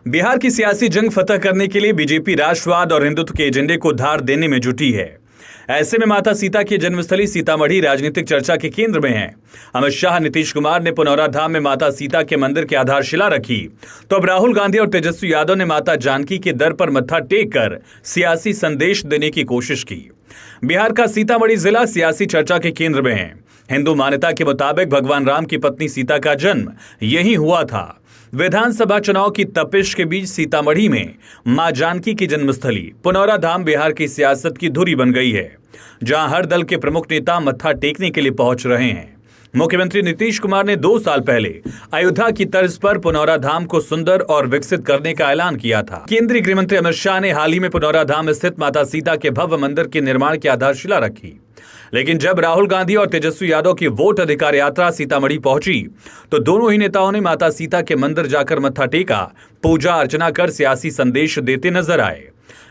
बिहार की सियासी जंग फतह करने के लिए बीजेपी राष्ट्रवाद और हिंदुत्व के एजेंडे को धार देने में जुटी है। ऐसे में माता सीता की जन्मस्थली सीतामढ़ी राजनीतिक चर्चा के केंद्र में है। अमित शाह, नीतीश कुमार ने पुनौरा धाम में माता सीता के मंदिर की आधारशिला रखी, तो अब राहुल गांधी और तेजस्वी यादव ने माता जानकी के दर पर मत्था टेक कर सियासी संदेश देने की कोशिश की। बिहार का सीतामढ़ी जिला सियासी चर्चा के केंद्र में है। हिंदू मान्यता के मुताबिक भगवान राम की पत्नी सीता का जन्म यहीं हुआ था। विधानसभा चुनाव की तपिश के बीच सीतामढ़ी में मां जानकी की जन्मस्थली पुनौरा धाम बिहार की सियासत की धुरी बन गई है, जहां हर दल के प्रमुख नेता मत्था टेकने के लिए पहुंच रहे हैं। मुख्यमंत्री नीतीश कुमार ने 2 साल पहले अयोध्या की तर्ज पर पुनौरा धाम को सुंदर और विकसित करने का ऐलान किया था। केंद्रीय गृह मंत्री अमित शाह ने हाल ही में पुनौरा धाम स्थित माता सीता के भव्य मंदिर के निर्माण की आधारशिला रखी। लेकिन जब राहुल गांधी और तेजस्वी यादव की वोट अधिकार यात्रा सीतामढ़ी पहुंची, तो दोनों ही नेताओं ने माता सीता के मंदिर जाकर मत्था टेका, पूजा अर्चना कर सियासी संदेश देते नजर आए।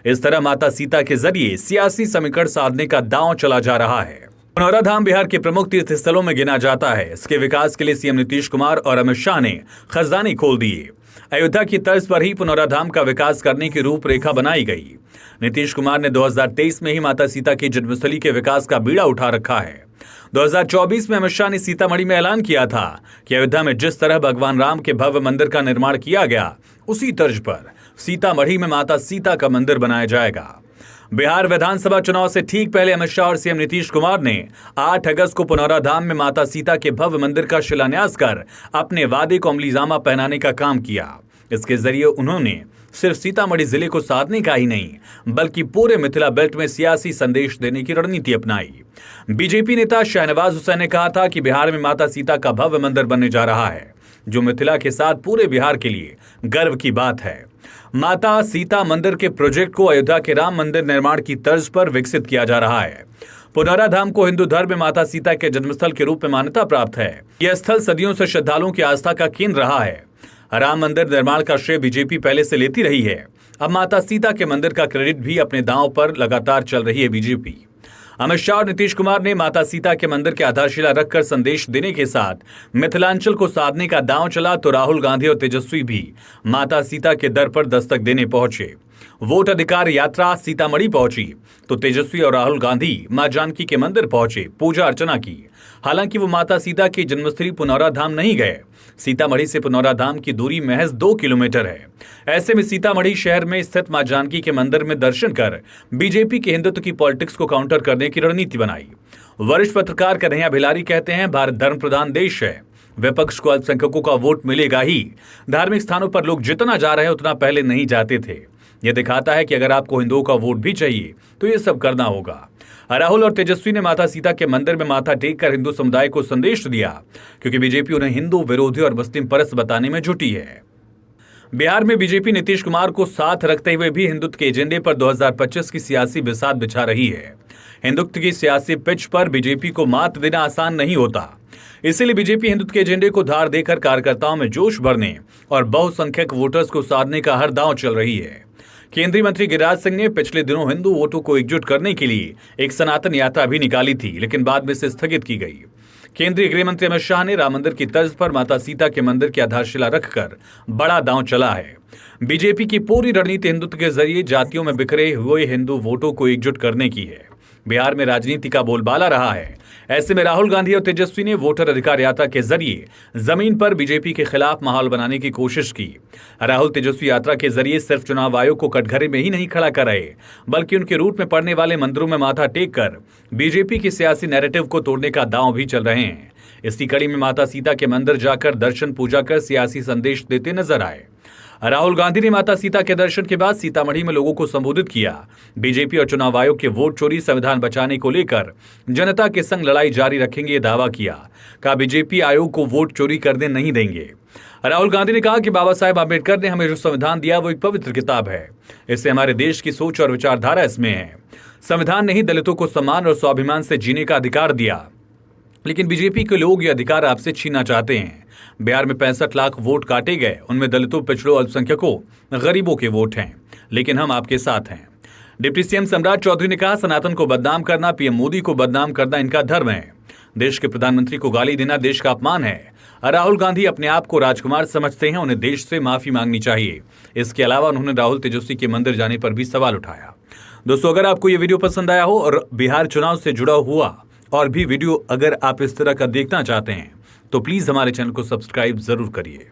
इस तरह माता सीता के जरिए सियासी समीकरण साधने का दांव चला जा रहा है। पुनौरा धाम बिहार के प्रमुख तीर्थ स्थलों में गिना जाता है। इसके विकास के लिए सीएम नीतीश कुमार और अमित शाह ने खजाने खोल दिए। अयोध्या की तर्ज पर ही पुनौरा धाम का विकास करने की रूपरेखा बनाई गई। नीतीश कुमार ने 2023 में ही माता सीता की जन्मस्थली के विकास का बीड़ा उठा रखा है। 2024 में अमित शाह ने सीतामढ़ी में ऐलान किया था कि अयोध्या में जिस तरह भगवान राम के भव्य मंदिर का निर्माण किया गया, उसी तर्ज पर सीतामढ़ी में माता सीता का मंदिर बनाया जाएगा। बिहार विधानसभा चुनाव से ठीक पहले अमित शाह और सीएम नीतीश कुमार ने 8 अगस्त को पुनौरा धाम में माता सीता के भव्य मंदिर का शिलान्यास कर अपने वादे को अमलीजामा पहनाने का काम किया। इसके जरिए उन्होंने सिर्फ सीतामढ़ी जिले को साधने का ही नहीं, बल्कि पूरे मिथिला बेल्ट में सियासी संदेश देने की रणनीति अपनाई। बीजेपी नेता शाहनवाज हुसैन ने कहा था कि बिहार में माता सीता का भव्य मंदिर बनने जा रहा है, जो मिथिला के साथ पूरे बिहार के लिए गर्व की बात है। माता सीता मंदिर के प्रोजेक्ट को अयोध्या के राम मंदिर निर्माण की तर्ज पर विकसित किया जा रहा है। पुनौरा धाम को हिंदू धर्म में माता सीता के जन्मस्थल के रूप में मान्यता प्राप्त है। यह स्थल सदियों से श्रद्धालुओं की आस्था का केंद्र रहा है। राम मंदिर निर्माण का श्रेय बीजेपी पहले से लेती रही है। अब माता सीता के मंदिर का क्रेडिट भी अपने दांव पर लगातार चल रही है बीजेपी। अमित शाह और नीतीश कुमार ने माता सीता के मंदिर की आधारशिला रखकर संदेश देने के साथ मिथिलांचल को साधने का दांव चला, तो राहुल गांधी और तेजस्वी भी माता सीता के दर पर दस्तक देने पहुंचे। वोट अधिकार यात्रा सीतामढ़ी पहुंची, तो तेजस्वी और राहुल गांधी मां जानकी के मंदिर पहुंचे, पूजा अर्चना की। हालांकि वो माता सीता की जन्मस्थली पुनौरा धाम नहीं गए। सीतामढ़ी से पुनौरा धाम की दूरी महज 2 किलोमीटर है। ऐसे में सीतामढ़ी शहर में स्थित मां जानकी के मंदिर में दर्शन कर बीजेपी के हिंदुत्व की पॉलिटिक्स को काउंटर करने की रणनीति बनाई। वरिष्ठ पत्रकार कन्हैया भिलारी कहते हैं, भारत धर्म प्रधान देश है, विपक्ष को अल्पसंख्यकों का वोट मिलेगा ही। धार्मिक स्थानों पर लोग जितना जा रहे हैं उतना पहले नहीं जाते थे। यह दिखाता है कि अगर आपको हिंदुओं का वोट भी चाहिए तो ये सब करना होगा। राहुल और तेजस्वी ने माता सीता के मंदिर में माथा टेक कर हिंदू समुदाय को संदेश दिया, क्योंकि बीजेपी उन्हें हिंदू विरोधी और मुस्लिम परस्त बताने में जुटी है। बिहार में बीजेपी नीतीश कुमार को साथ रखते हुए भी हिंदुत्व के एजेंडे पर 2025 की सियासी बिसात बिछा रही है। हिंदुत्व की सियासी पिच पर बीजेपी को मात देना आसान नहीं होता। इसीलिए बीजेपी हिंदुत्व के एजेंडे को धार देकर कार्यकर्ताओं में जोश भरने और बहुसंख्यक वोटर्स को साधने का हर दांव चल रही है। केंद्रीय मंत्री गिरिराज सिंह ने पिछले दिनों हिंदू वोटों को एकजुट करने के लिए एक सनातन यात्रा भी निकाली थी, लेकिन बाद में इसे स्थगित की गई। केंद्रीय गृह मंत्री अमित शाह ने राम मंदिर की तर्ज पर माता सीता के मंदिर की आधारशिला रखकर बड़ा दांव चला है। बीजेपी की पूरी रणनीति हिंदुत्व के जरिए जातियों में बिखरे हुए हिंदू वोटों को एकजुट करने की है। बिहार में राजनीति का बोलबाला रहा है। ऐसे में राहुल गांधी और तेजस्वी ने वोटर अधिकार यात्रा के जरिए जमीन पर बीजेपी के खिलाफ माहौल बनाने की कोशिश की। राहुल तेजस्वी यात्रा के जरिए सिर्फ चुनाव आयोग को कटघरे में ही नहीं खड़ा कर रहे, बल्कि उनके रूट में पड़ने वाले मंदिरों में माथा टेक कर बीजेपी की सियासी नैरेटिव को तोड़ने का दांव भी चल रहे हैं। इसी कड़ी में माता सीता के मंदिर जाकर दर्शन पूजा कर सियासी संदेश देते नजर आए। राहुल गांधी ने माता सीता के दर्शन के बाद सीतामढ़ी में लोगों को संबोधित किया। बीजेपी और चुनाव आयोग के वोट चोरी संविधान बचाने को लेकर जनता के संग लड़ाई जारी रखेंगे, दावा किया। कहा, बीजेपी आयोग को वोट चोरी करने नहीं देंगे। राहुल गांधी ने कहा कि बाबा साहेब आम्बेडकर ने हमें जो संविधान दिया वो एक पवित्र किताब है। इससे हमारे देश की सोच और विचारधारा इसमें है। संविधान ने ही दलितों को सम्मान और स्वाभिमान से जीने का अधिकार दिया, लेकिन बीजेपी के लोग ये अधिकार आपसे छीनना चाहते हैं। बिहार में 65 लाख वोट काटे गए, उनमें दलितों, पिछड़ों, अल्पसंख्यकों, गरीबों के वोट हैं, लेकिन हम आपके साथ हैं। डिप्टी सीएम सम्राट चौधरी ने कहा, सनातन को बदनाम करना, पीएम मोदी को बदनाम करना इनका धर्म है। देश के प्रधानमंत्री को गाली देना देश का अपमान है। राहुल गांधी अपने आप को राजकुमार समझते हैं, उन्हें देश से माफी मांगनी चाहिए। इसके अलावा उन्होंने राहुल तेजस्वी के मंदिर जाने पर भी सवाल उठाया। दोस्तों, अगर आपको ये वीडियो पसंद आया हो और बिहार चुनाव से जुड़ा हुआ और भी वीडियो अगर आप इस तरह का देखना चाहते हैं तो प्लीज हमारे चैनल को सब्सक्राइब जरूर करिए।